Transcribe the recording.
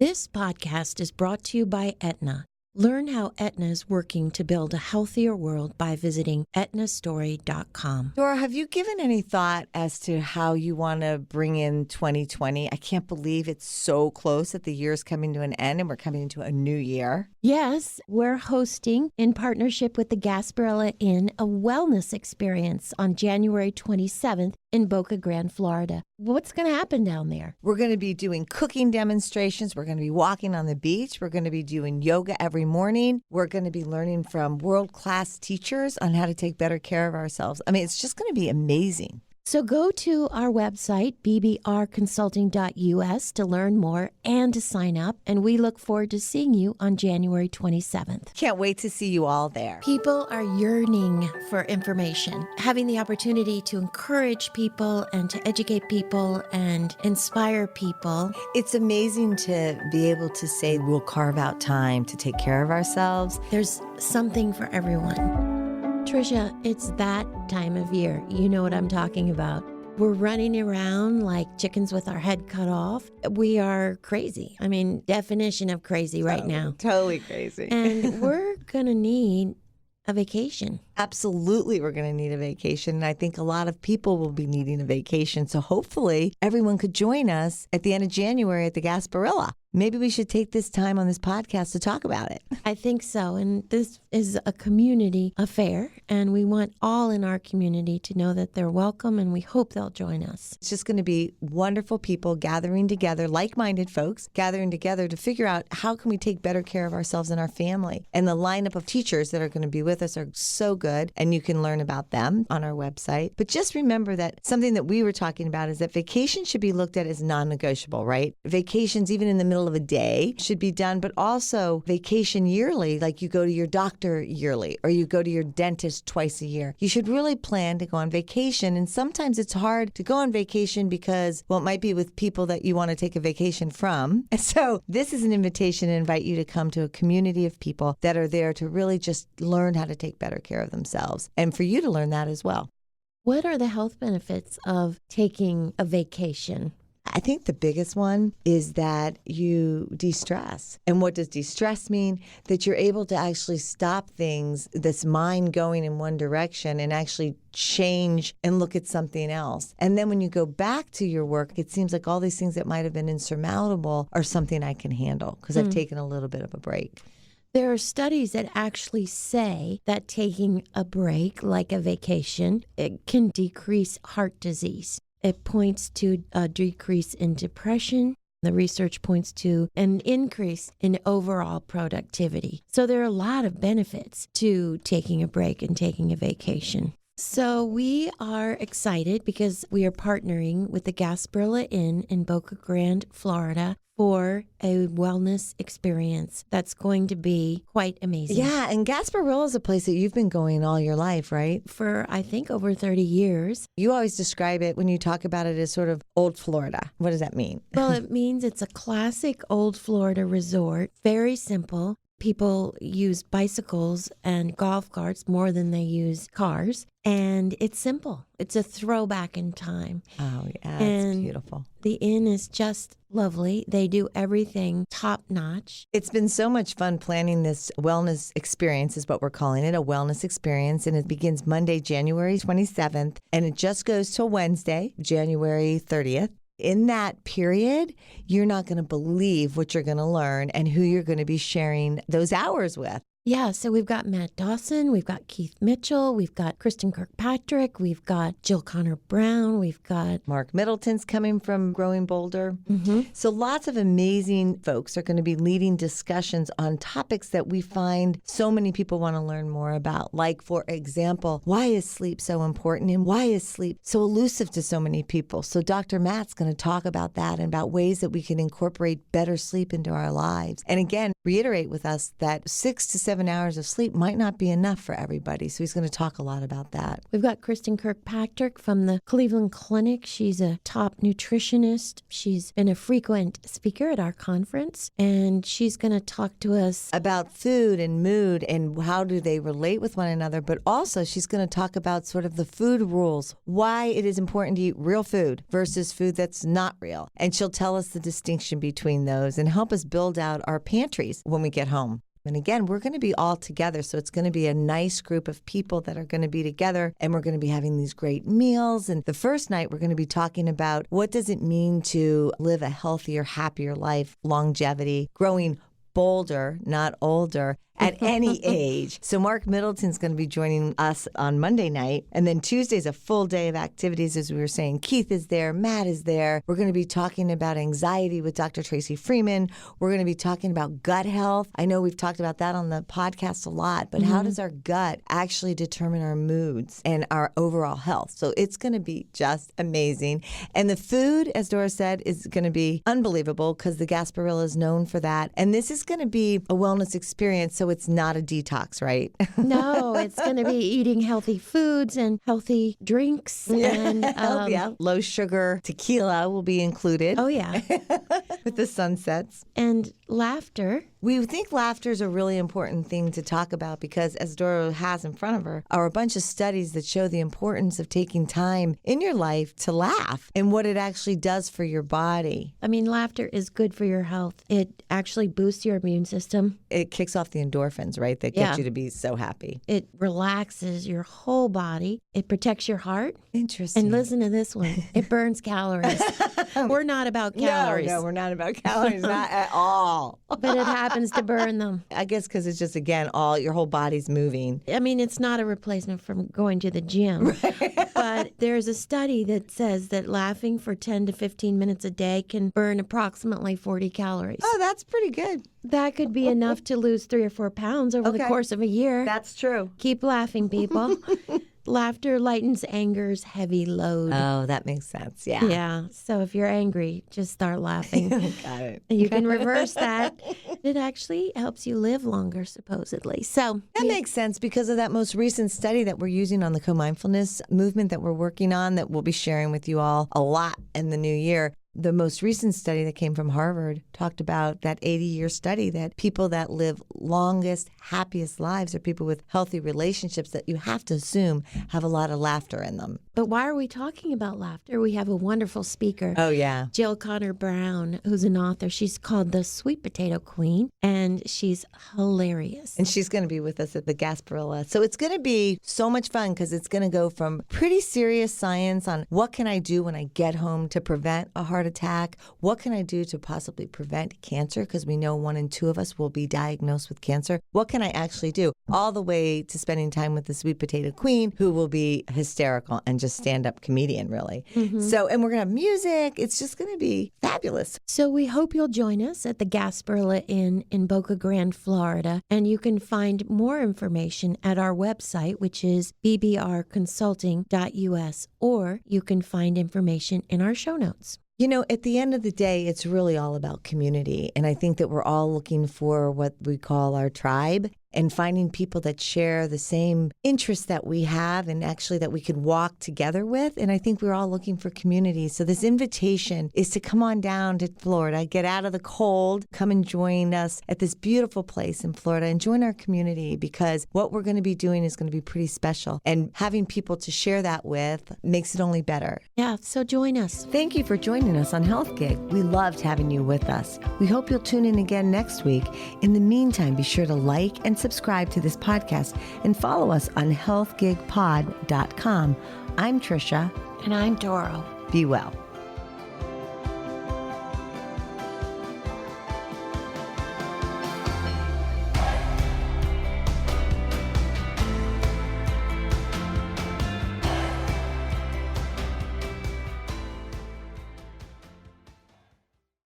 This podcast is brought to you by Aetna. Learn how Aetna is working to build a healthier world by visiting aetnastory.com. Dora, have you given any thought as to how you want to bring in 2020? I can't believe it's so close that the year is coming to an end and we're coming into a new year. Yes, we're hosting, in partnership with the Gasparilla Inn, a wellness experience on January 27th in Boca Grande, Florida. What's going to happen down there? We're going to be doing cooking demonstrations. We're going to be walking on the beach. We're going to be doing yoga every morning. We're going to be learning from world-class teachers on how to take better care of ourselves. I mean, it's just going to be amazing. So go to our website, bbconsulting.us, to learn more and to sign up. And we look forward to seeing you on January 27th. Can't wait to see you all there. People are yearning for information. Having the opportunity to encourage people and to educate people and inspire people. It's amazing to be able to say we'll carve out time to take care of ourselves. There's something for everyone. Tricia, it's that time of year. You know what I'm talking about. We're running around like chickens with our head cut off. We are crazy. I mean, definition of crazy right now. Totally crazy. And we're going to need a vacation. Absolutely, we're going to need a vacation. And I think a lot of people will be needing a vacation. So hopefully everyone could join us at the end of January at the Gasparilla. Maybe we should take this time on this podcast to talk about it. I think so. And this is a community affair. And we want all in our community to know that they're welcome. And we hope they'll join us. It's just going to be wonderful people gathering together, like-minded folks gathering together to figure out how can we take better care of ourselves and our family. And the lineup of teachers that are going to be with us are so good. And you can learn about them on our website. But just remember that something that we were talking about is that vacation should be looked at as non-negotiable, right? Vacations, even in the middle of a day, should be done, but also vacation yearly, like you go to your doctor yearly or you go to your dentist twice a year. You should really plan to go on vacation. And sometimes it's hard to go on vacation because, well, it might be with people that you want to take a vacation from. And so this is an invitation to invite you to come to a community of people that are there to really just learn how to take better care of themselves and for you to learn that as well. What are the health benefits of taking a vacation? I think the biggest one is that you de-stress. And what does de-stress mean? That you're able to actually stop things, this mind going in one direction, and actually change and look at something else. And then when you go back to your work, it seems like all these things that might have been insurmountable are something I can handle because I've taken a little bit of a break. There are studies that actually say that taking a break, like a vacation, it can decrease heart disease. It points to a decrease in depression. The research points to an increase in overall productivity. So there are a lot of benefits to taking a break and taking a vacation. So we are excited because we are partnering with the Gasparilla Inn in Boca Grande, Florida, for a wellness experience that's going to be quite amazing. Yeah, and Gasparilla is a place that you've been going all your life, right? For, I think, over 30 years. You always describe it when you talk about it as sort of old Florida. What does that mean? Well, it means it's a classic old Florida resort, very simple. People use bicycles and golf carts more than they use cars. And it's simple. It's a throwback in time. Oh, yeah, and it's beautiful. The inn is just lovely. They do everything top notch. It's been so much fun planning this wellness experience, is what we're calling it, a wellness experience. And it begins Monday, January 27th, and it just goes till Wednesday, January 30th. In that period, you're not going to believe what you're going to learn and who you're going to be sharing those hours with. Yeah, so we've got Matt Dawson, we've got Keith Mitchell, we've got Kristin Kirkpatrick, we've got Jill Connor Brown, we've got Mark Middleton's coming from Growing Boulder. So lots of amazing folks are going to be leading discussions on topics that we find so many people want to learn more about. Like, for example, why is sleep so important and why is sleep so elusive to so many people? So Dr. Matt's going to talk about that and about ways that we can incorporate better sleep into our lives. And again, reiterate with us that 6 to 7 7 hours of sleep might not be enough for everybody. So he's going to talk a lot about that. We've got Kristin Kirkpatrick from the Cleveland Clinic. She's a top nutritionist. She's been a frequent speaker at our conference, and she's going to talk to us about food and mood and how do they relate with one another. But also she's going to talk about sort of the food rules, why it is important to eat real food versus food that's not real. And she'll tell us the distinction between those and help us build out our pantries when we get home. And again, we're going to be all together. So it's going to be a nice group of people that are going to be together, and we're going to be having these great meals. And the first night, we're going to be talking about what does it mean to live a healthier, happier life, longevity, growing bolder, not older, at any age. So Mark Middleton's going to be joining us on Monday night. And then Tuesday's a full day of activities, as we were saying. Keith is there. Matt is there. We're going to be talking about anxiety with Dr. Tracy Freeman. We're going to be talking about gut health. I know we've talked about that on the podcast a lot, but how does our gut actually determine our moods and our overall health? So it's going to be just amazing. And the food, as Dora said, is going to be unbelievable because the Gasparilla is known for that. And this is going to be a wellness experience. So it's not a detox, right? No, it's going to be eating healthy foods and healthy drinks. And low sugar tequila will be included. Oh, yeah. With the sunsets. And laughter. We think laughter is a really important thing to talk about because, as Dora has in front of her, are a bunch of studies that show the importance of taking time in your life to laugh and what it actually does for your body. I mean, laughter is good for your health. It actually boosts your immune system. It kicks off the endorphins, right, that get you to be so happy. It relaxes your whole body. It protects your heart. Interesting. And listen to this one. It burns calories. We're not about calories. No, we're not about calories, not at all. But it happens to burn them. I guess because it's just, again, all your whole body's moving. I mean, it's not a replacement from going to the gym. Right. But there's a study that says that laughing for 10 to 15 minutes a day can burn approximately 40 calories. Oh, that's pretty good. That could be enough to lose 3 or 4 pounds over the course of a year. That's true. Keep laughing, people. Laughter lightens anger's heavy load. Oh, that makes sense. Yeah. Yeah. So if you're angry, just start laughing. Got it. You can reverse that. It actually helps you live longer, supposedly. So that makes sense because of that most recent study that we're using on the co-mindfulness movement that we're working on that we'll be sharing with you all a lot in the new year. The most recent study that came from Harvard talked about that 80-year study that people that live longest, happiest lives are people with healthy relationships that you have to assume have a lot of laughter in them. But why are we talking about laughter? We have a wonderful speaker. Oh, yeah. Jill Connor Brown, who's an author. She's called the Sweet Potato Queen, and she's hilarious. And she's going to be with us at the Gasparilla. So it's going to be so much fun because it's going to go from pretty serious science on what can I do when I get home to prevent a heart attack? What can I do to possibly prevent cancer? Because we know 1 in 2 of us will be diagnosed with cancer. What can I actually do? All the way to spending time with the Sweet Potato Queen, who will be hysterical and just stand-up comedian, really. So, and we're going to have music. It's just going to be fabulous. So we hope you'll join us at the Gasparilla Inn in Boca Grande, Florida. And you can find more information at our website, which is bbrconsulting.us, or you can find information in our show notes. You know, at the end of the day, it's really all about community. And I think that we're all looking for what we call our tribe and finding people that share the same interests that we have and actually that we could walk together with. And I think we're all looking for community. So this invitation is to come on down to Florida, get out of the cold, come and join us at this beautiful place in Florida and join our community because what we're going to be doing is going to be pretty special. And having people to share that with makes it only better. Yeah, so join us. Thank you for joining us on Health Gig. We loved having you with us. We hope you'll tune in again next week. In the meantime, be sure to like and subscribe to this podcast and follow us on healthgigpod.com. I'm Trisha. And I'm Doro. Be well.